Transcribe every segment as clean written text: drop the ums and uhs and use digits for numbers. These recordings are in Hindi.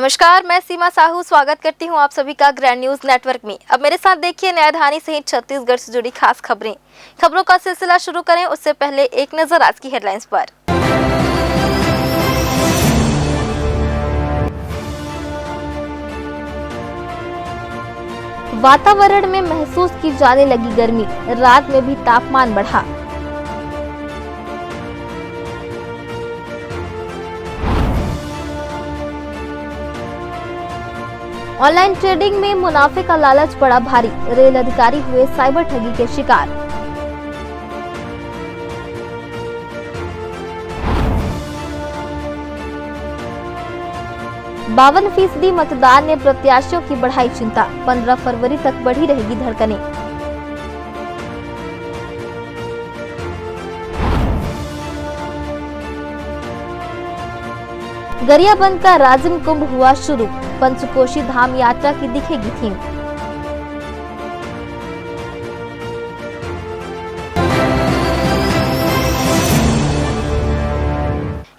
नमस्कार, मैं सीमा साहू स्वागत करती हूं आप सभी का ग्रैंड न्यूज नेटवर्क में। अब मेरे साथ देखिए न्यायधानी सहित छत्तीसगढ़ से जुड़ी खास खबरें। खबरों का सिलसिला शुरू करें उससे पहले एक नजर आज की हेडलाइंस पर। वातावरण में महसूस की जाने लगी गर्मी, रात में भी तापमान बढ़ा। ऑनलाइन ट्रेडिंग में मुनाफे का लालच पड़ा भारी, रेल अधिकारी हुए साइबर ठगी के शिकार। %52 मतदान ने प्रत्याशियों की बढ़ाई चिंता, 15 फरवरी तक बढ़ी रहेगी धड़कनें। गरियाबंद का राजिम कुंभ हुआ शुरू, पंचकोशी धाम यात्रा की दिखेगी थीम।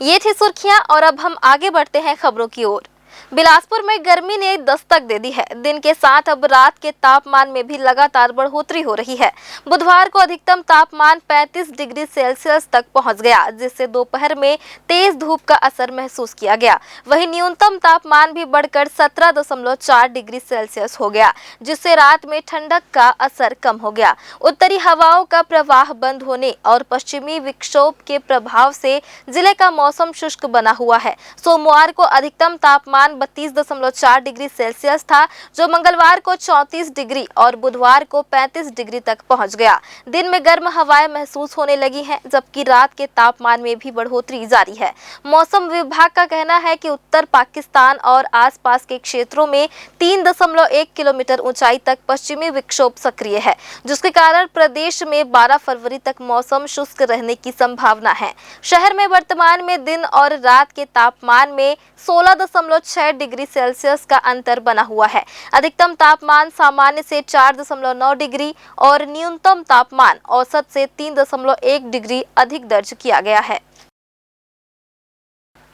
ये थी सुर्खियां और अब हम आगे बढ़ते हैं खबरों की ओर। बिलासपुर में गर्मी ने दस्तक दे दी है। दिन के साथ अब रात के तापमान में भी लगातार बढ़ोतरी हो रही है। बुधवार को अधिकतम तापमान 35 डिग्री सेल्सियस तक पहुंच गया, जिससे दोपहर में तेज धूप का असर महसूस किया गया। वहीं न्यूनतम तापमान भी बढ़कर 17.4 डिग्री सेल्सियस हो गया, जिससे रात में ठंडक का असर कम हो गया। उत्तरी हवाओं का प्रवाह बंद होने और पश्चिमी विक्षोभ के प्रभाव से जिले का मौसम शुष्क बना हुआ है। सोमवार को अधिकतम तापमान 32.4 डिग्री सेल्सियस था, जो मंगलवार को 34 डिग्री और बुधवार को 35 डिग्री तक पहुंच गया। दिन में गर्म हवाएं महसूस होने लगी हैं, जबकि रात के तापमान में भी बढ़ोतरी जारी है। मौसम विभाग का कहना है कि उत्तर पाकिस्तान और आसपास के क्षेत्रों में 3.1 किलोमीटर ऊंचाई तक पश्चिमी विक्षोभ सक्रिय है, जिसके कारण प्रदेश में 12 फरवरी तक मौसम शुष्क रहने की संभावना है। शहर में वर्तमान में दिन और रात के तापमान में 16.6 डिग्री सेल्सियस का अंतर बना हुआ है। अधिकतम तापमान सामान्य से 4.9 डिग्री और न्यूनतम तापमान औसत से 3.1 डिग्री अधिक दर्ज किया गया है।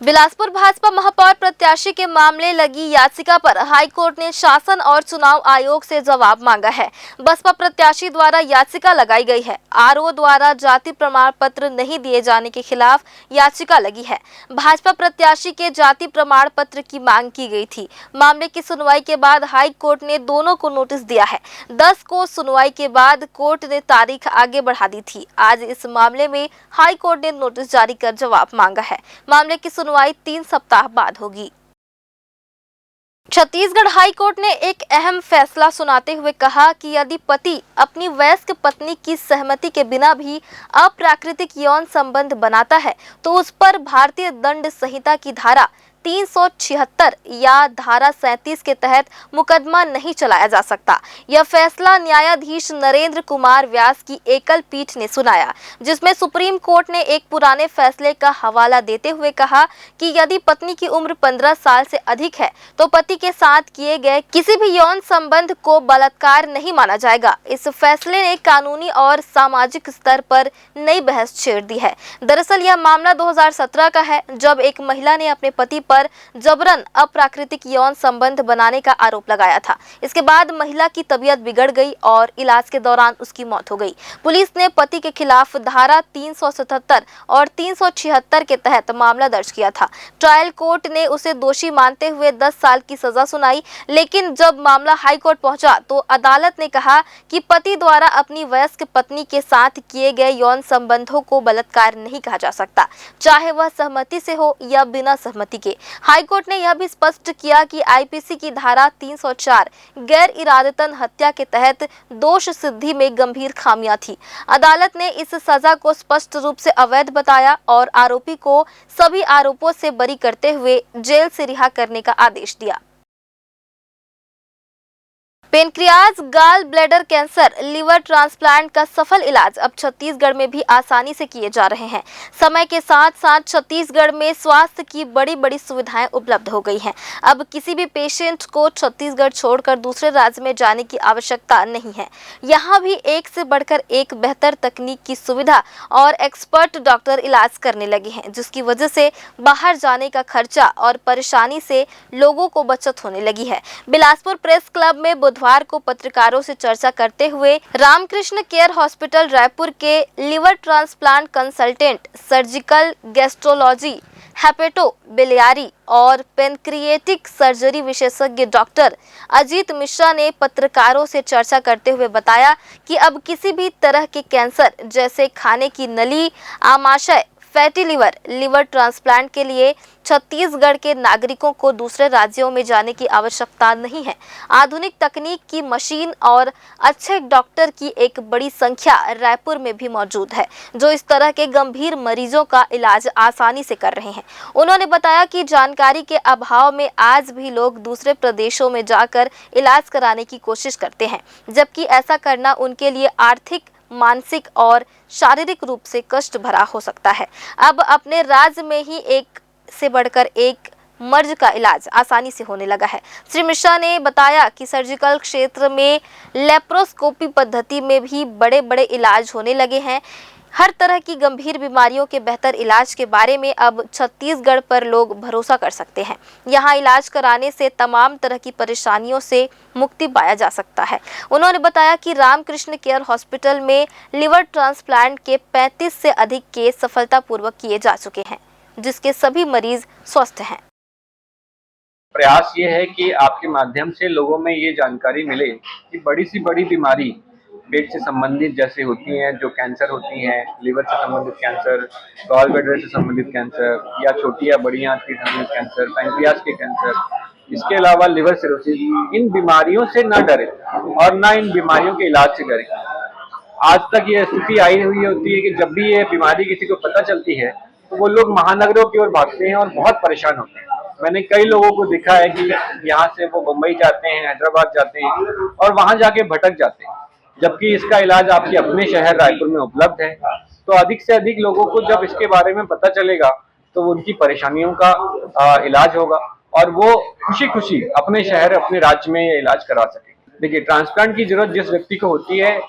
बिलासपुर भाजपा महापौर प्रत्याशी के मामले लगी याचिका पर हाईकोर्ट ने शासन और चुनाव आयोग से जवाब मांगा है। बसपा प्रत्याशी द्वारा याचिका लगाई गई है। आरओ द्वारा जाति प्रमाण पत्र नहीं दिए जाने के खिलाफ याचिका लगी है। भाजपा प्रत्याशी के जाति प्रमाण पत्र की मांग की गई थी। मामले की सुनवाई के बाद हाईकोर्ट ने दोनों को नोटिस दिया है। 10 को सुनवाई के बाद कोर्ट ने तारीख आगे बढ़ा दी थी। आज इस मामले में हाईकोर्ट ने नोटिस जारी कर जवाब मांगा है। मामले की सुनवाई 3 सप्ताह बाद होगी। छत्तीसगढ़ हाईकोर्ट ने एक अहम फैसला सुनाते हुए कहा कि यदि पति अपनी वयस्क पत्नी की सहमति के बिना भी अप्राकृतिक यौन संबंध बनाता है तो उस पर भारतीय दंड संहिता की धारा 376 या धारा 37 के तहत मुकदमा नहीं चलाया जा सकता। यह फैसला न्यायाधीश नरेंद्र कुमार व्यास की एकल पीठ ने सुनाया, जिसमें सुप्रीम कोर्ट ने एक पुराने फैसले का हवाला देते हुए कहा कि यदि पत्नी की उम्र 15 साल से अधिक है तो पति के साथ किए गए किसी भी यौन संबंध को बलात्कार नहीं माना जाएगा। इस फैसले ने कानूनी और सामाजिक स्तर पर नई बहस छेड़ दी है। दरअसल यह मामला 2017 का है, जब एक महिला ने अपने पति पर जबरन अप्राकृतिक यौन संबंध बनाने का आरोप लगाया था। इसके बाद महिला की तबीयत बिगड़ गई और इलाज के दौरान उसकी मौत हो गई। पुलिस ने पति के खिलाफ धारा 377 और 376 के तहत मामला दर्ज किया था। ट्रायल कोर्ट ने उसे दोषी मानते हुए 10 साल की सजा सुनाई, लेकिन जब मामला हाईकोर्ट पहुंचा तो अदालत ने कहा कि पति द्वारा अपनी वयस्क पत्नी के साथ किए गए यौन संबंधों को बलात्कार नहीं कहा जा सकता, चाहे वह सहमति से हो या बिना सहमति के। हाईकोर्ट ने यह भी स्पष्ट किया कि आईपीसी की धारा 304 गैर इरादतन हत्या के तहत दोष सिद्धि में गंभीर खामियां थी। अदालत ने इस सजा को स्पष्ट रूप से अवैध बताया और आरोपी को सभी आरोपों से बरी करते हुए जेल से रिहा करने का आदेश दिया। Pancreas, gall bladder cancer, liver transplant का सफल इलाज अब छत्तीसगढ़ में भी आसानी से किए जा रहे हैं। समय के साथ साथ छत्तीसगढ़ में स्वास्थ्य की बड़ी बड़ी सुविधाएं उपलब्ध हो गई हैं। अब किसी भी पेशेंट को छत्तीसगढ़ छोड़कर दूसरे राज्य में जाने की आवश्यकता नहीं है। यहाँ भी एक से बढ़कर एक बेहतर तकनीक की सुविधा और एक्सपर्ट डॉक्टर इलाज करने लगे हैं, जिसकी वजह से बाहर जाने का खर्चा और परेशानी से लोगों को बचत होने लगी है। बिलासपुर प्रेस क्लब में बुधवार को पत्रकारों से चर्चा करते हुए रामकृष्ण केयर हॉस्पिटल रायपुर के liver transplant consultant, surgical gastrology, hepato biliary और पेनक्रिएटिक सर्जरी विशेषज्ञ डॉक्टर अजीत मिश्रा ने पत्रकारों से चर्चा करते हुए बताया कि अब किसी भी तरह के कैंसर जैसे खाने की नली, आमाशय, फैटी लिवर, लिवर ट्रांसप्लांट के लिए छत्तीसगढ़ के नागरिकों को दूसरे राज्यों में जाने की आवश्यकता नहीं है। आधुनिक तकनीक की मशीन और अच्छे डॉक्टर की एक बड़ी संख्या रायपुर में भी मौजूद है, जो इस तरह के गंभीर मरीजों का इलाज आसानी से कर रहे हैं। उन्होंने बताया कि जानकारी के अभाव में आज भी लोग दूसरे प्रदेशों में जाकर इलाज कराने की कोशिश करते हैं, जबकि ऐसा करना उनके लिए आर्थिक, मानसिक और शारीरिक रूप से कष्ट भरा हो सकता है। अब अपने राज्य में ही एक से बढ़कर एक मर्ज का इलाज आसानी से होने लगा है। श्री मिश्रा ने बताया कि सर्जिकल क्षेत्र में लेप्रोस्कोपी पद्धति में भी बड़े बड़े इलाज होने लगे हैं। हर तरह की गंभीर बीमारियों के बेहतर इलाज के बारे में अब छत्तीसगढ़ पर लोग भरोसा कर सकते हैं। यहाँ इलाज कराने से तमाम तरह की परेशानियों से मुक्ति पाया जा सकता है। उन्होंने बताया कि रामकृष्ण केयर हॉस्पिटल में लिवर ट्रांसप्लांट के 35 से अधिक केस सफलतापूर्वक किए जा चुके हैं, जिसके सभी मरीज स्वस्थ हैं। प्रयास ये है कि आपके माध्यम से लोगों में ये जानकारी मिले कि बड़ी से बड़ी बीमारी पेट से संबंधित जैसे होती हैं, जो कैंसर होती हैं, लिवर से संबंधित कैंसर, गॉल ब्लैडर से संबंधित कैंसर या छोटी या बड़ी आंत से संबंधित कैंसर, पैंक्रियाज के कैंसर, इसके अलावा लिवर सिरोसिस, इन बीमारियों से न डरे और न इन बीमारियों के इलाज से डरे। आज तक ये स्थिति आई हुई होती है कि जब भी ये बीमारी किसी को पता चलती है तो वो लोग महानगरों की ओर भागते हैं और बहुत परेशान होते हैं। मैंने कई लोगों को देखा है कि यहाँ से वो मुंबई जाते हैं, हैदराबाद जाते हैं और वहां जाके भटक जाते हैं, जबकि इसका इलाज आपके अपने शहर रायपुर में उपलब्ध है। तो अधिक से अधिक लोगों को जब इसके बारे में पता चलेगा तो उनकी परेशानियों का इलाज होगा और वो खुशी खुशी अपने शहर, अपने राज्य में ये इलाज करा सकेंगे। देखिए, ट्रांसप्लांट की जरूरत जिस व्यक्ति को होती है,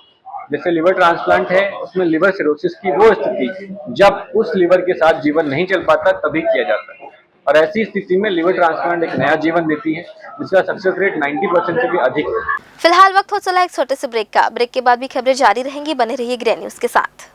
जैसे लिवर ट्रांसप्लांट है, उसमें लिवर सिरोसिस की वो स्थिति जब उस लिवर के साथ जीवन नहीं चल पाता तभी किया जाता है, और ऐसी स्थिति में लिवर ट्रांसप्लांट एक नया जीवन देती है, जिसका सक्सेस रेट 90% से भी अधिक है। फिलहाल वक्त हो चला एक छोटे से ब्रेक का। ब्रेक के बाद भी खबरें जारी रहेंगी, बने रहिए ग्रे न्यूज के साथ।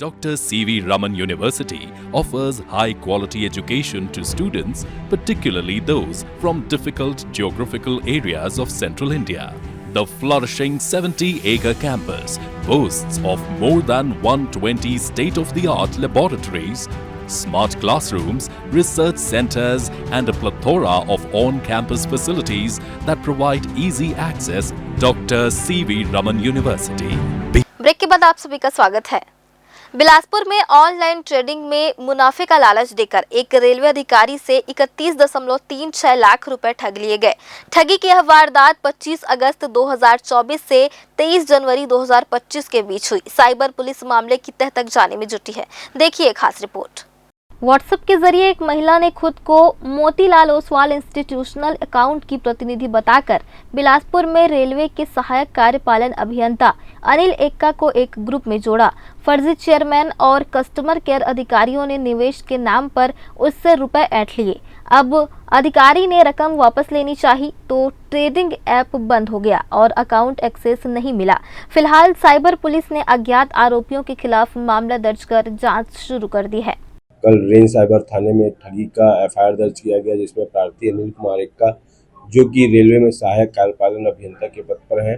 Dr. C.V. Raman University offers high-quality education to students, particularly those from difficult geographical areas of central India. The flourishing 70-acre campus boasts of more than 120 state-of-the-art laboratories, smart classrooms, research centers, and a plethora of on-campus facilities that provide easy access. Dr. C.V. Raman University. Break के बाद आप सभी का स्वागत है। बिलासपुर में ऑनलाइन ट्रेडिंग में मुनाफे का लालच देकर एक रेलवे अधिकारी से 31.36 लाख रुपए ठग लिए गए। ठगी की यह वारदात 25 अगस्त 2024 से 23 जनवरी 2025 के बीच हुई। साइबर पुलिस मामले की तह तक जाने में जुटी है। देखिए एक खास रिपोर्ट। व्हाट्सएप के जरिए एक महिला ने खुद को मोतीलाल ओसवाल इंस्टीट्यूशनल अकाउंट की प्रतिनिधि बताकर बिलासपुर में रेलवे के सहायक कार्यपालन अभियंता अनिल एक्का को एक ग्रुप में जोड़ा। फर्जी चेयरमैन और कस्टमर केयर अधिकारियों ने निवेश के नाम पर उससे रुपए ऐंठ लिए। अब अधिकारी ने रकम वापस लेनी चाहिए तो ट्रेडिंग ऐप बंद हो गया और अकाउंट एक्सेस नहीं मिला। फिलहाल साइबर पुलिस ने अज्ञात आरोपियों के खिलाफ मामला दर्ज कर जाँच शुरू कर दी है। कल रेंज साइबर थाने में ठगी का एफआईआर दर्ज किया गया, जिसमें प्रार्थी अनिल कुमार एक्का, जो कि रेलवे में सहायक कार्यपालन अभियंता के पद पर हैं,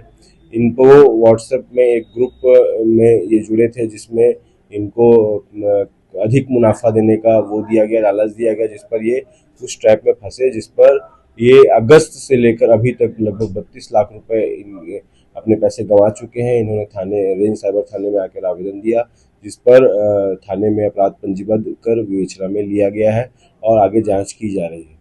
इनको व्हाट्सएप में एक ग्रुप में ये जुड़े थे, जिसमें इनको अधिक मुनाफा देने का वो दिया गया, लालच दिया गया, जिस पर ये उस ट्रैप में फंसे, जिस पर ये अगस्त से लेकर अभी तक लगभग 32 लाख रुपए अपने पैसे गंवा चुके हैं। इन्होंने रेंज साइबर थाने में आकर आवेदन दिया, जिस पर थाने में अपराध पंजीबद्ध कर विवेचना में लिया गया है और आगे जांच की जा रही है।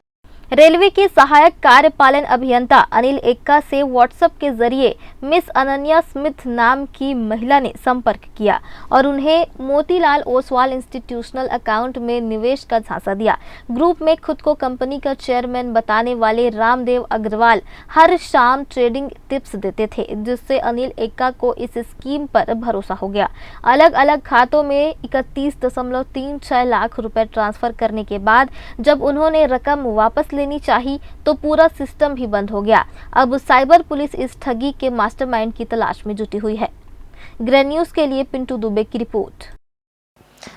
रेलवे के सहायक कार्यपालन अभियंता अनिल एक्का से व्हाट्सएप के जरिए मिस अनन्या स्मिथ नाम की महिला ने संपर्क किया और उन्हें मोतीलाल ओसवाल इंस्टीट्यूशनल अकाउंट में निवेश का झांसा दिया। ग्रुप में खुद को कंपनी का चेयरमैन बताने वाले रामदेव अग्रवाल हर शाम ट्रेडिंग टिप्स देते थे, जिससे अनिल एक्का को इस स्कीम पर भरोसा हो गया। अलग अलग खातों में 31.36 लाख रुपए ट्रांसफर करने के बाद जब उन्होंने रकम वापस लेनी चाहिए तो पूरा सिस्टम ही बंद हो गया। अब साइबर पुलिस इस ठगी के मास्टरमाइंड की तलाश में जुटी हुई है। ग्रैंड न्यूज के लिए पिंटू दुबे की रिपोर्ट।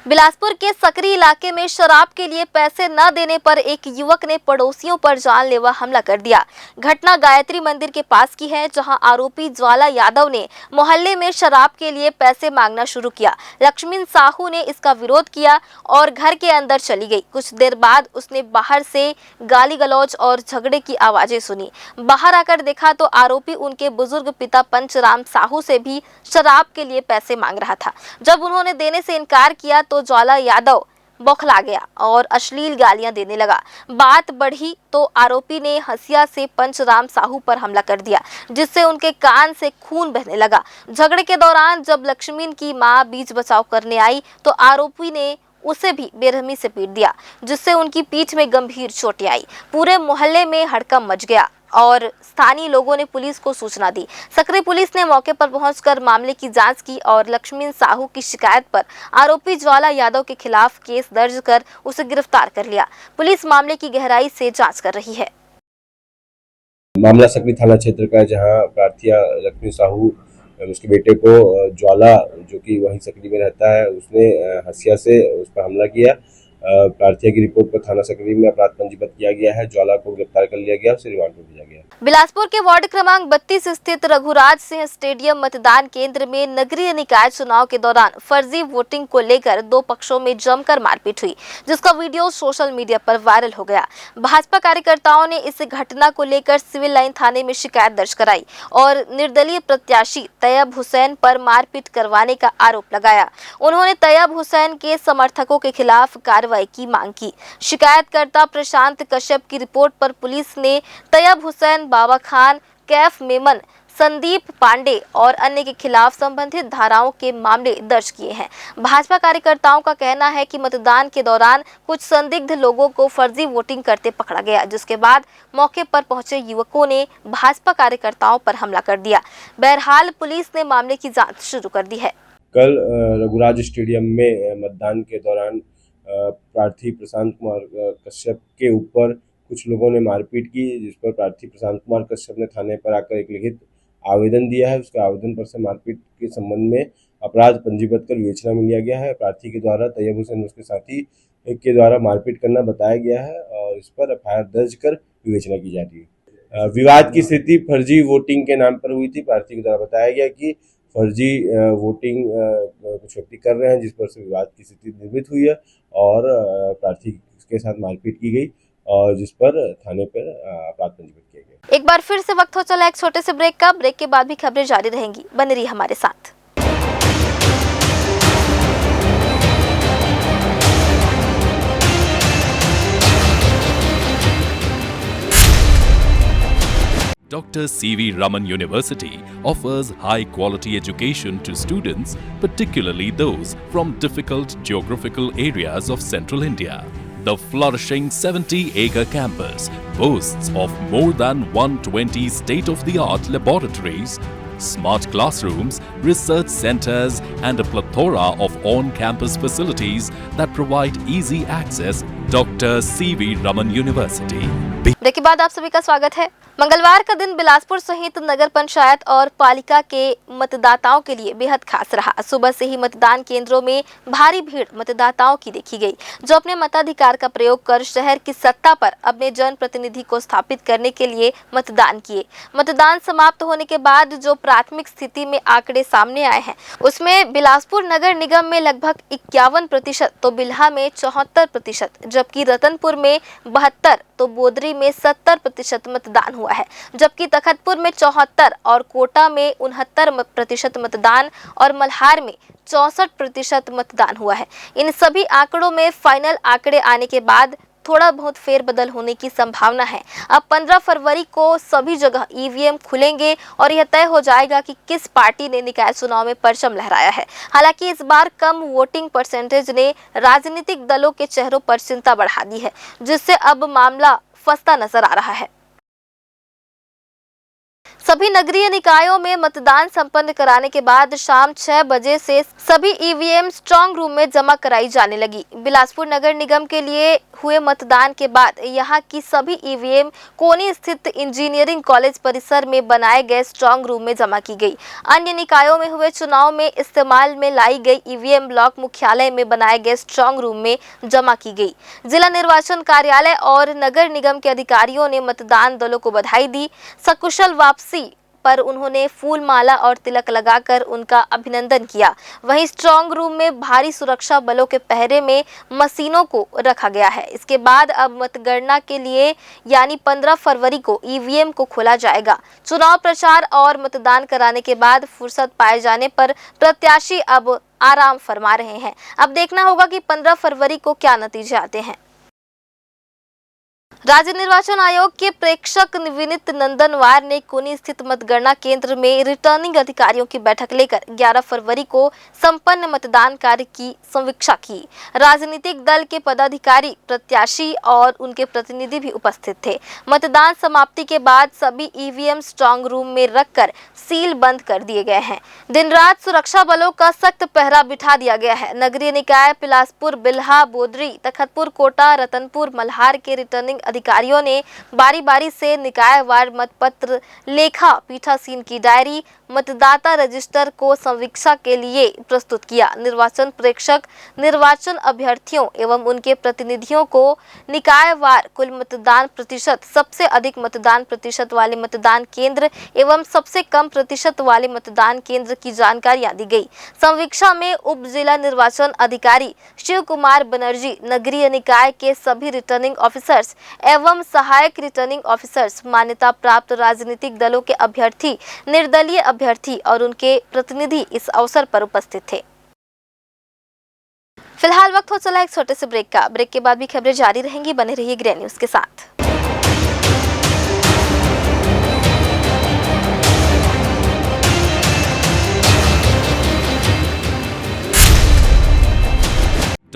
बिलासपुर के सकरी इलाके में शराब के लिए पैसे न देने पर एक युवक ने पड़ोसियों पर जानलेवा हमला कर दिया। घटना गायत्री मंदिर के पास की है, जहां आरोपी ज्वाला यादव ने मोहल्ले में शराब के लिए पैसे मांगना शुरू किया। लक्ष्मी साहू ने इसका विरोध किया और घर के अंदर चली गई। कुछ देर बाद उसने बाहर से गाली गलौज और झगड़े की आवाजें सुनी। बाहर आकर देखा तो आरोपी उनके बुजुर्ग पिता पंचराम साहू से भी शराब के लिए पैसे मांग रहा था। जब उन्होंने देने से इनकार किया तो ज्वाला यादव बौखला गया और अश्लील गालियां देने लगा। बात बढ़ी तो आरोपी ने हंसिया से पंचराम साहू पर हमला कर दिया, जिससे उनके कान से खून बहने लगा। झगड़े के दौरान जब लक्ष्मी की मां बीच बचाव करने आई तो आरोपी ने उसे भी बेरहमी से पीट दिया, जिससे उनकी पीठ में गंभीर चोटें आई। पूरे मोहल्ले में हड़कंप मच गया और स्थानीय लोगों ने पुलिस को सूचना दी। सकरी पुलिस ने मौके पर पहुंचकर मामले की जांच की और लक्ष्मी साहू की शिकायत पर आरोपी ज्वाला यादव के खिलाफ केस दर्ज कर उसे गिरफ्तार कर लिया। पुलिस मामले की गहराई से जांच कर रही है। मामला सकरी थाना क्षेत्र का है, जहां प्रार्थिया लक्ष्मी साहू उसके बेटे को ज्वाला, जो कि वहीं सकरी में रहता है, उसने हंसिया से उस पर हमला किया। प्रार्थिया की रिपोर्ट पर थाना सकरी में अपराध पंजीबद्ध किया गया है। ज्वाला को गिरफ्तार कर लिया गया, उसे रिमांड पर भेजा गया। बिलासपुर के वार्ड क्रमांक 32 स्थित रघुराज सिंह स्टेडियम मतदान केंद्र में नगरीय निकाय चुनाव के दौरान फर्जी वोटिंग को लेकर दो पक्षों में जमकर मारपीट हुई, जिसका वीडियो सोशल मीडिया पर वायरल हो गया। भाजपा कार्यकर्ताओं ने इस घटना को लेकर सिविल लाइन थाने में शिकायत दर्ज कराई और निर्दलीय प्रत्याशी तैयब हुसैन पर मारपीट करवाने का आरोप लगाया। उन्होंने तैयब हुसैन के समर्थकों के खिलाफ कार्रवाई की मांग की। शिकायतकर्ता प्रशांत कश्यप की रिपोर्ट पर पुलिस ने तैयब हुसैन, बाबा खान, कैफ मेमन, संदीप पांडे और अन्य के खिलाफ संबंधित धाराओं के मामले दर्ज किए हैं। भाजपा कार्यकर्ताओं का कहना है कि मतदान के दौरान कुछ संदिग्ध लोगों को फर्जी वोटिंग करते पकड़ा गया, जिसके बाद मौके पर पहुंचे युवकों ने भाजपा कार्यकर्ताओं पर हमला कर दिया। बहरहाल पुलिस ने मामले की जांच शुरू कर दी है। कल रघुराज स्टेडियम में मतदान के दौरान प्रार्थी प्रशांत कुमार कश्यप के ऊपर कुछ लोगों ने मारपीट की, जिस पर प्रार्थी प्रशांत कुमार कश्यप ने थाने पर आकर एक लिखित आवेदन दिया है। उसके आवेदन पर से मारपीट के संबंध में अपराध पंजीबद्ध कर विवेचना में लिया गया है। प्रार्थी के द्वारा तैयब हुसैन उसके साथी के द्वारा मारपीट करना बताया गया है और इस पर एफआईआर दर्ज कर विवेचना की जा रही है। विवाद की स्थिति फर्जी वोटिंग के नाम पर हुई थी। प्रार्थी के द्वारा बताया गया कि फर्जी वोटिंग कुछ व्यक्ति कर रहे हैं, जिस पर से विवाद की स्थिति निर्मित हुई है और प्रार्थी के साथ मारपीट की गई और जिस पर थाने पर अपराध पंजीबद्ध किया गया। एक बार फिर से वक्त हो चला एक छोटे से ब्रेक का। ब्रेक के बाद भी खबरें जारी रहेंगी, बने रहिए हमारे साथ। Dr. C.V. Raman University offers high-quality education to students, particularly those from difficult geographical areas of central India. The flourishing 70-acre campus boasts of more than 120 state-of-the-art laboratories, smart classrooms, research centers, and a plethora of on-campus facilities that provide easy access. Dr. C.V. Raman University. Break के बाद आप सभी का स्वागत है। मंगलवार का दिन बिलासपुर सहित नगर पंचायत और पालिका के मतदाताओं के लिए बेहद खास रहा। सुबह से ही मतदान केंद्रों में भारी भीड़ मतदाताओं की देखी गई, जो अपने मताधिकार का प्रयोग कर शहर की सत्ता पर अपने जनप्रतिनिधि को स्थापित करने के लिए मतदान किए। मतदान समाप्त होने के बाद जो प्राथमिक स्थिति में आंकड़े सामने आए हैं, उसमें बिलासपुर नगर निगम में लगभग 51%, तो बिल्हा में 74%, जबकि रतनपुर में 72%, तो बोदरी में 70% मतदान हुआ। हुआ है, जबकि तखतपुर में 74 और कोटा में 69% मतदान और मल्हार में 64% मतदान हुआ है। इन सभी आंकड़ों में फाइनल आंकड़े आने के बाद थोड़ा बहुत फेरबदल होने की संभावना है। अब 15 फरवरी को सभी जगह ईवीएम खुलेंगे और यह तय हो जाएगा कि किस पार्टी ने निकाय चुनाव में परचम लहराया है। हालांकि इस बार कम वोटिंग परसेंटेज ने राजनीतिक दलों के चेहरों पर चिंता बढ़ा दी है, जिससे अब मामला फंसता नजर आ रहा है। सभी नगरीय निकायों में मतदान संपन्न कराने के बाद शाम 6 बजे से सभी ईवीएम स्ट्रांग रूम में जमा कराई जाने लगी। बिलासपुर नगर निगम के लिए हुए मतदान के बाद यहां की सभी ईवीएम कोनी स्थित इंजीनियरिंग कॉलेज परिसर में बनाए गए स्ट्रांग रूम में जमा की गई। अन्य निकायों में हुए चुनाव में इस्तेमाल में लाई गई ईवीएम ब्लॉक मुख्यालय में बनाए गए स्ट्रांग रूम में जमा की गई। जिला निर्वाचन कार्यालय और नगर निगम के अधिकारियों ने मतदान दलों को बधाई दी। सकुशल वापसी पर उन्होंने फूल माला और तिलक लगाकर उनका अभिनंदन किया। वहीं स्ट्रांग रूम में भारी सुरक्षा बलों के पहरे में मशीनों को रखा गया है। इसके बाद अब मतगणना के लिए यानी 15 फरवरी को ईवीएम को खोला जाएगा। चुनाव प्रचार और मतदान कराने के बाद फुर्सत पाए जाने पर प्रत्याशी अब आराम फरमा रहे हैं। अब देखना होगा कि 15 फरवरी को क्या नतीजे आते हैं। राज्य निर्वाचन आयोग के प्रेक्षक विनीत नंदनवार ने कोनी स्थित मतगणना केंद्र में रिटर्निंग अधिकारियों की बैठक लेकर 11 फरवरी को संपन्न मतदान कार्य की समीक्षा की। राजनीतिक दल के पदाधिकारी, प्रत्याशी और उनके प्रतिनिधि भी उपस्थित थे। मतदान समाप्ति के बाद सभी ईवीएम स्ट्रांग रूम में रखकर सील बंद कर दिए गए हैं। दिन रात सुरक्षा बलों का सख्त पहरा बिठा दिया गया है। नगरीय निकाय बिलासपुर, बिल्हा, बोदरी, तखतपुर, कोटा, रतनपुर, मल्हार के रिटर्निंग अधिकारियों ने बारी बारी से निकायवार मतपत्र, लेखा पीठासीन की डायरी, मतदाता रजिस्टर को समीक्षा के लिए प्रस्तुत किया। निर्वाचन प्रेक्षक निर्वाचन अभ्यर्थियों एवं उनके प्रतिनिधियों को निकायवार कुल मतदान प्रतिशत, सबसे अधिक मतदान प्रतिशत वाले मतदान केंद्र एवं सबसे कम प्रतिशत वाले मतदान केंद्र की जानकारियां दी गई। समीक्षा में उप जिला निर्वाचन अधिकारी शिव कुमार बनर्जी, नगरीय निकाय के सभी रिटर्निंग ऑफिसर्स एवं सहायक रिटर्निंग ऑफिसर्स, मान्यता प्राप्त राजनीतिक दलों के अभ्यर्थी, निर्दलीय अभ्यर्थी और उनके प्रतिनिधि इस अवसर पर उपस्थित थे। फिलहाल वक्त हो चला एक छोटे से ब्रेक का। ब्रेक के बाद भी खबरें जारी रहेंगी। बने रहिए ग्रे न्यूज के साथ।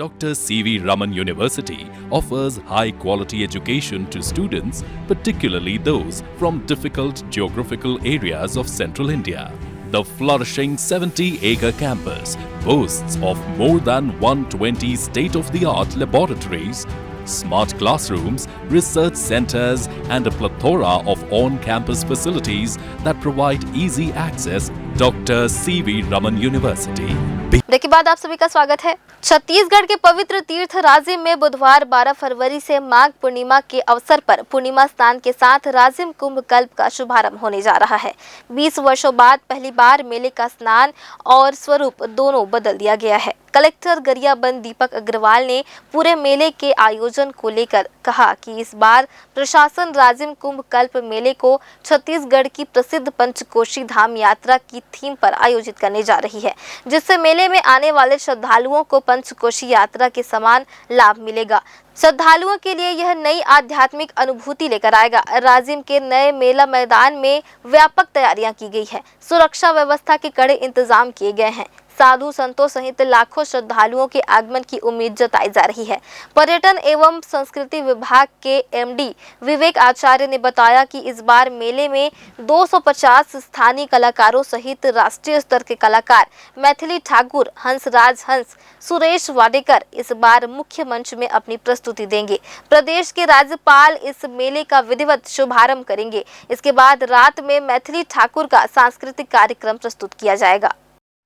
Dr. C.V. Raman University offers high-quality education to students, particularly those from difficult geographical areas of central India. The flourishing 70-acre campus boasts of more than 120 state-of-the-art laboratories, smart classrooms, research centers, and a plethora of on-campus facilities that provide easy access. Dr. C.V. Raman University. Break के बाद आप सभी का स्वागत है। छत्तीसगढ़ के पवित्र तीर्थ राजिम में बुधवार 12 फरवरी से माघ पूर्णिमा के अवसर पर पूर्णिमा स्नान के साथ राजिम कुंभ कल्प का शुभारंभ होने जा रहा है। 20 वर्षों बाद पहली बार मेले का स्नान और स्वरूप दोनों बदल दिया गया है। कलेक्टर गरियाबंद दीपक अग्रवाल ने पूरे मेले के आयोजन को लेकर कहा कि इस बार प्रशासन राजिम कुंभ कल्प मेले को छत्तीसगढ़ की प्रसिद्ध पंचकोशी धाम यात्रा की थीम पर आयोजित करने जा रही है, जिससे मेले में आने वाले श्रद्धालुओं को पंचकोशी यात्रा के समान लाभ मिलेगा। श्रद्धालुओं के लिए यह नई आध्यात्मिक अनुभूति लेकर आएगा। राजिम के नए मेला मैदान में व्यापक तैयारियां की गई है। सुरक्षा व्यवस्था के कड़े इंतजाम किए गए हैं। साधु संतों सहित लाखों श्रद्धालुओं के आगमन की उम्मीद जताई जा रही है। पर्यटन एवं संस्कृति विभाग के एमडी विवेक आचार्य ने बताया कि इस बार मेले में 250 स्थानीय कलाकारों सहित राष्ट्रीय स्तर के कलाकार मैथिली ठाकुर, हंसराज हंस, सुरेश वाडेकर इस बार मुख्य मंच में अपनी प्रस्तुति देंगे। प्रदेश के राज्यपाल इस मेले का विधिवत शुभारंभ करेंगे। इसके बाद रात में मैथिली ठाकुर का सांस्कृतिक कार्यक्रम प्रस्तुत किया जाएगा।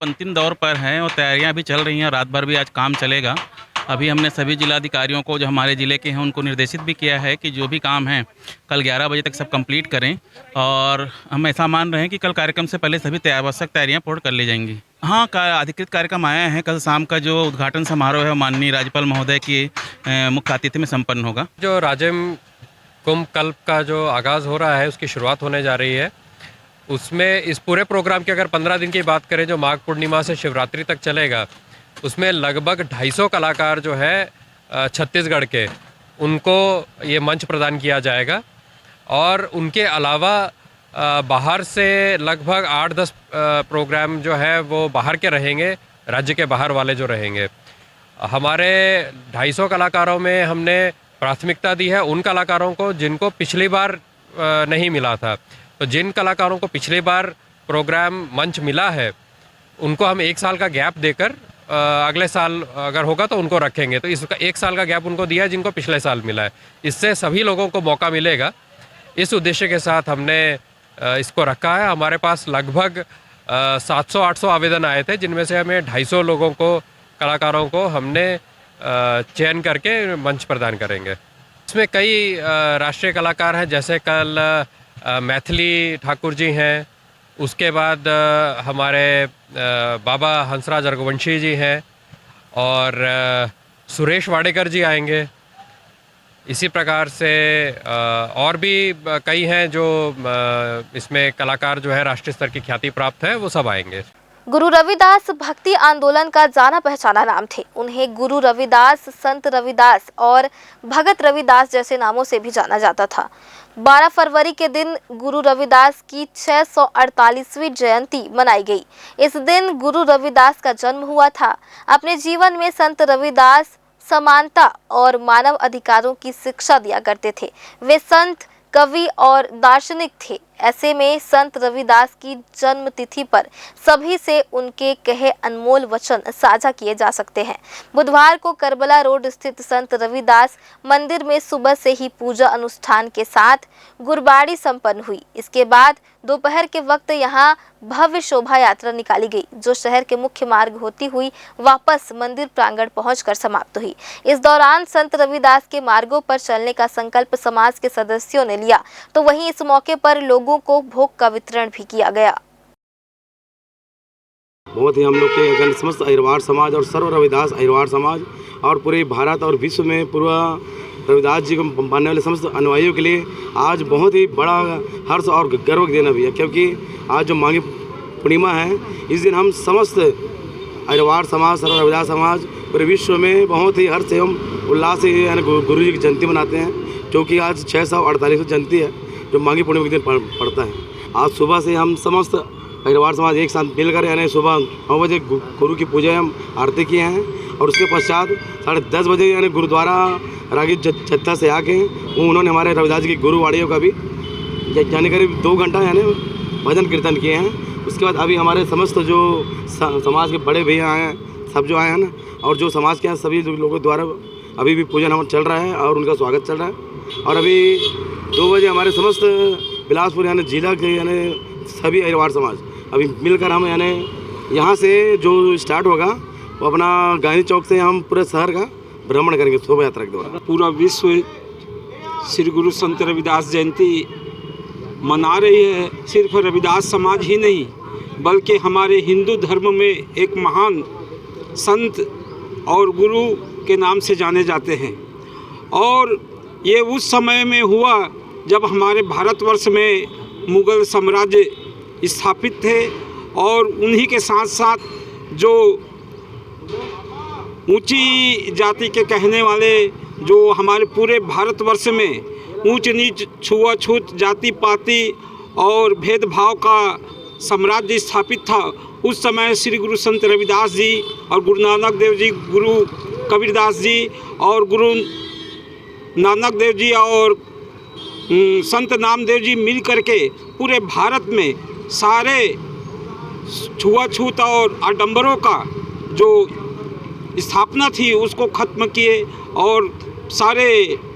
अंतिम दौर पर हैं और तैयारियां भी चल रही हैं। रात भर भी आज काम चलेगा। अभी हमने सभी जिलाधिकारियों को जो हमारे ज़िले के हैं उनको निर्देशित भी किया है कि जो भी काम है कल 11 बजे तक सब कंप्लीट करें, और हम ऐसा मान रहे हैं कि कल कार्यक्रम से पहले सभी आवश्यक तैयारियां पूर्ण कर ली जाएंगी। हाँ, अधिकृत कार्यक्रम आया है। कल शाम का जो उद्घाटन समारोह है माननीय राज्यपाल महोदय की मुख्य आतिथ्य में संपन्न होगा। जो राजिम कुंभ कल्प का जो आगाज़ हो रहा है उसकी शुरुआत होने जा रही है। उसमें इस पूरे प्रोग्राम की अगर 15 दिन की बात करें जो माघ पूर्णिमा से शिवरात्रि तक चलेगा, उसमें लगभग 250 कलाकार जो है छत्तीसगढ़ के, उनको ये मंच प्रदान किया जाएगा। और उनके अलावा बाहर से लगभग 8-10 प्रोग्राम जो है वो बाहर के रहेंगे, राज्य के बाहर वाले जो रहेंगे। हमारे 250 कलाकारों में हमने प्राथमिकता दी है उन कलाकारों को जिनको पिछली बार नहीं मिला था। तो जिन कलाकारों को पिछली बार प्रोग्राम मंच मिला है उनको हम 1 साल का गैप देकर अगले साल अगर होगा तो उनको रखेंगे। तो इसका 1 साल का गैप उनको दिया है जिनको पिछले साल मिला है। इससे सभी लोगों को मौका मिलेगा। इस उद्देश्य के साथ हमने इसको रखा है। हमारे पास लगभग 700-800 आवेदन आए थे, जिनमें से हमें 250 लोगों को, कलाकारों को हमने चयन करके मंच प्रदान करेंगे। इसमें कई राष्ट्रीय कलाकार हैं, जैसे कल मैथिली ठाकुर जी हैं, उसके बाद हमारे बाबा हंसराज रघुवंशी जी हैं और सुरेश वाडेकर जी आएंगे। इसी प्रकार से और भी कई हैं जो इसमें कलाकार जो है राष्ट्रीय स्तर की ख्याति प्राप्त है, वो सब आएंगे। गुरु रविदास भक्ति आंदोलन का जाना पहचाना नाम थे। उन्हें गुरु रविदास, संत रविदास और भगत रविदास जैसे नामों से भी जाना जाता था। 12 फरवरी के दिन गुरु रविदास की 648वीं जयंती मनाई गई। इस दिन गुरु रविदास का जन्म हुआ था। अपने जीवन में संत रविदास समानता और मानव अधिकारों की शिक्षा दिया करते थे। वे संत, कवि और दार्शनिक थे। ऐसे में संत रविदास की जन्म तिथि पर सभी से उनके कहे अनमोल वचन साझा किए जा सकते हैं। बुधवार को करबला रोड स्थित संत रविदास मंदिर में सुबह से ही पूजा अनुष्ठान के साथ गुरबाणी संपन्न हुई। इसके बाद दोपहर के वक्त यहां भव्य शोभा यात्रा निकाली गई, जो शहर के मुख्य मार्ग होती हुई वापस मंदिर प्रांगण पहुंचकर समाप्त हुई। इस दौरान संत रविदास के मार्गों पर चलने का संकल्प समाज के सदस्यों ने लिया, तो वहीं इस मौके पर लोगों को भोग का वितरण भी किया गया। बहुत ही हम लोग के जन समस्त अहिरवार समाज और सर्व रविदास अहिरवार समाज और पूरे भारत और विश्व में पूर्व रविदास जी को मानने वाले समस्त अनुयायियों के लिए आज बहुत ही बड़ा हर्ष और गर्व का दिन भी है, क्योंकि आज जो माघी पूर्णिमा है, इस दिन हम समस्त अहिरवार समाज, सर्व रविदास समाज पूरे विश्व में बहुत ही हर्ष एवं उल्लास से यानी गुरु जी की जयंती मनाते हैं, क्योंकि आज 648 जयंती है जो माघी पूर्णिमा के दिन पड़ता है। आज सुबह से हम समस्त अहिरवार समाज एक साथ मिलकर यानी सुबह 9 बजे गुरु की पूजा हम आरती किए हैं और उसके पश्चात 10:30 बजे यानी गुरुद्वारा रागी जत्था से आके उन्होंने हमारे रविदास जी की गुरुवाणियों का भी यानी करीब 2 घंटा यानी भजन कीर्तन किए हैं। उसके बाद अभी हमारे समस्त जो समाज के बड़े भैया हैं, सब जो आए हैं ना, और जो समाज के हैं सभी लोगों द्वारा अभी भी पूजन हम चल रहा है और उनका स्वागत चल रहा है। और अभी 2 बजे हमारे समस्त बिलासपुर यानी जिला के यानी सभी अहिरवार समाज अभी मिलकर हम यानी यहाँ से जो स्टार्ट होगा वो अपना गांधी चौक से हम पूरे शहर का भ्रमण करेंगे शोभा यात्रा के द्वारा। पूरा विश्व श्री गुरु संत रविदास जयंती मना रही है। सिर्फ रविदास समाज ही नहीं बल्कि हमारे हिंदू धर्म में एक महान संत और गुरु के नाम से जाने जाते हैं। और ये उस समय में हुआ जब हमारे भारतवर्ष में मुग़ल साम्राज्य स्थापित थे और उन्हीं के साथ साथ जो ऊंची जाति के कहने वाले जो हमारे पूरे भारतवर्ष में ऊंच नीच, छुआछूत, जाति पाति और भेदभाव का साम्राज्य स्थापित था, उस समय श्री गुरु संत रविदास जी और गुरु नानक देव जी, गुरु कबीरदास जी और गुरु नानक देव जी और संत नामदेव जी मिल करके पूरे भारत में सारे छुआछूत और आडंबरों का जो स्थापना थी उसको खत्म किए और सारे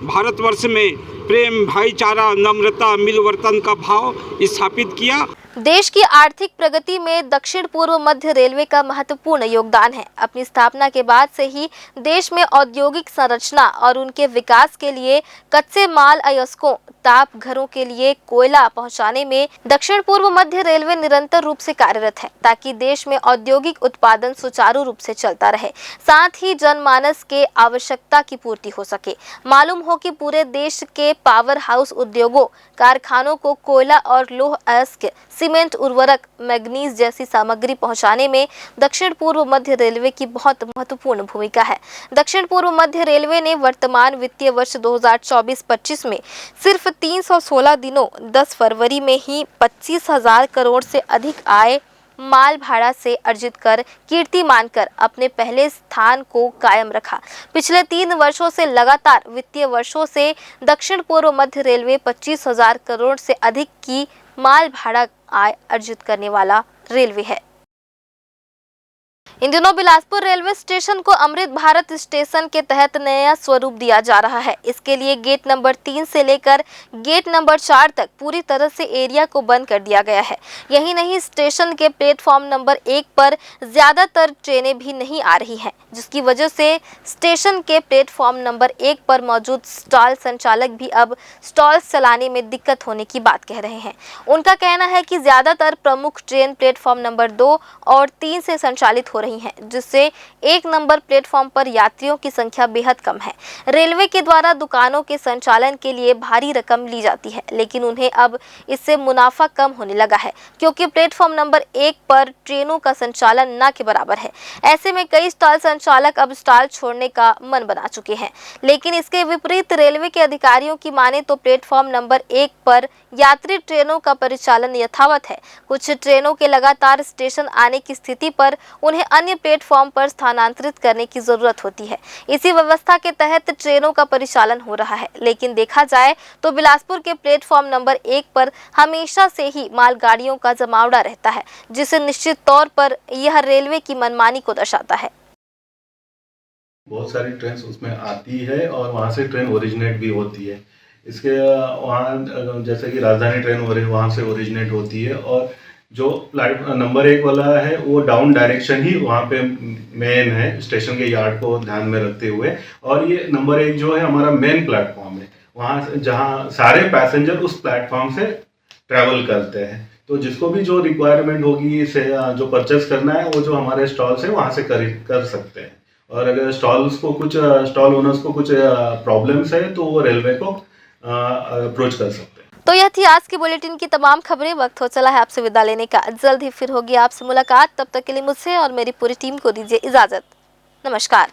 भारतवर्ष में प्रेम, भाईचारा, नम्रता, मिलवर्तन का भाव स्थापित किया। देश की आर्थिक प्रगति में दक्षिण पूर्व मध्य रेलवे का महत्वपूर्ण योगदान है। अपनी स्थापना के बाद से ही देश में औद्योगिक संरचना और उनके विकास के लिए कच्चे माल अयस्कों, ताप घरों के लिए कोयला पहुंचाने में दक्षिण पूर्व मध्य रेलवे निरंतर रूप से कार्यरत है, ताकि देश में औद्योगिक उत्पादन सुचारू रूप से चलता रहे, साथ ही जनमानस के आवश्यकता की पूर्ति हो सके। मालूम हो कि पूरे देश के पावर हाउस उद्योगों, कारखानों को कोयला और लौह अयस्क, सीमेंट, उर्वरक, मैग्नीज जैसी सामग्री पहुंचाने में दक्षिण पूर्व मध्य रेलवे की बहुत महत्वपूर्ण भूमिका है। दक्षिण पूर्व मध्य रेलवे ने वर्तमान वित्तीय वर्ष 2024-25 में सिर्फ 316 दिनों 10 फरवरी में ही 25,000 करोड़ से अधिक आय माल भाड़ा से अर्जित कर कीर्ति मानकर अपने पहले स्थान को कायम रखा। पिछले 3 वर्षों से लगातार वित्तीय वर्षों से दक्षिण पूर्व मध्य रेलवे 25,000 करोड़ से अधिक की माल भाड़ा आय अर्जित करने वाला रेलवे है। इन दिनों बिलासपुर रेलवे स्टेशन को अमृत भारत स्टेशन के तहत नया स्वरूप दिया जा रहा है। इसके लिए गेट नंबर 3 से लेकर गेट नंबर 4 तक पूरी तरह से एरिया को बंद कर दिया गया है। यही नहीं, स्टेशन के प्लेटफॉर्म नंबर 1 पर ज्यादातर ट्रेनें भी नहीं आ रही हैं, जिसकी वजह से स्टेशन के प्लेटफॉर्म नंबर 1 पर मौजूद स्टॉल संचालक भी अब स्टॉल्स चलाने में दिक्कत होने की बात कह रहे हैं। उनका कहना है कि ज्यादातर प्रमुख ट्रेन प्लेटफॉर्म नंबर 2 और 3 से संचालित हो रही हैं, जिससे 1 नंबर प्लेटफॉर्म पर यात्रियों की संख्या बेहद कम है। रेलवे के द्वारा दुकानों के संचालन के लिए भारी रकम ली जाती है, लेकिन उन्हें अब इससे मुनाफा कम होने लगा है, क्योंकि प्लेटफॉर्म नंबर 1 पर ट्रेनों का संचालन न के बराबर है। ऐसे में कई स्टॉल संचालक अब स्टॉल छोड़ने का मन बना चुके हैं। लेकिन इसके विपरीत रेलवे के अधिकारियों की माने तो प्लेटफॉर्म नंबर 1 पर यात्री ट्रेनों का परिचालन यथावत है। कुछ ट्रेनों के लगातार स्टेशन आने की स्थिति पर उन्हें अन्य प्लेटफॉर्म पर स्थानांतरित करने की जरूरत होती है। इसी व्यवस्था के तहत ट्रेनों का परिचालन हो रहा है। लेकिन देखा जाए तो बिलासपुर के प्लेटफॉर्म नंबर 1 पर हमेशा से ही मालगाड़ियों का जमावड़ा रहता है, जिसे निश्चित तौर पर यह रेलवे की मनमानी को दर्शाता है। बहुत सारी ट्रेन उसमें आती है और वहाँ से ट्रेन ओरिजिनेट भी होती है। इसके वहाँ जैसे कि राजधानी ट्रेन वहाँ से ओरिजिनेट होती है, और जो प्लेटफॉर्म नंबर 1 वाला है वो डाउन डायरेक्शन ही वहाँ पे मेन है, स्टेशन के यार्ड को ध्यान में रखते हुए। और ये नंबर 1 जो है हमारा मेन प्लेटफॉर्म है, वहाँ जहाँ सारे पैसेंजर उस प्लेटफॉर्म से ट्रैवल करते हैं। तो जिसको भी जो रिक्वायरमेंट होगी इसे जो परचेस करना है, वो जो हमारे स्टॉल्स है वहाँ से कर सकते हैं। और अगर स्टॉल ओनर्स को कुछ प्रॉब्लम्स है तो वो रेलवे को अप्रोच कर सकते हैं। तो यह थी आज की बुलेटिन की तमाम खबरें। वक्त हो चला है आपसे विदा लेने का। जल्द ही फिर होगी आपसे मुलाकात। तब तक के लिए मुझसे और मेरी पूरी टीम को दीजिए इजाजत। नमस्कार।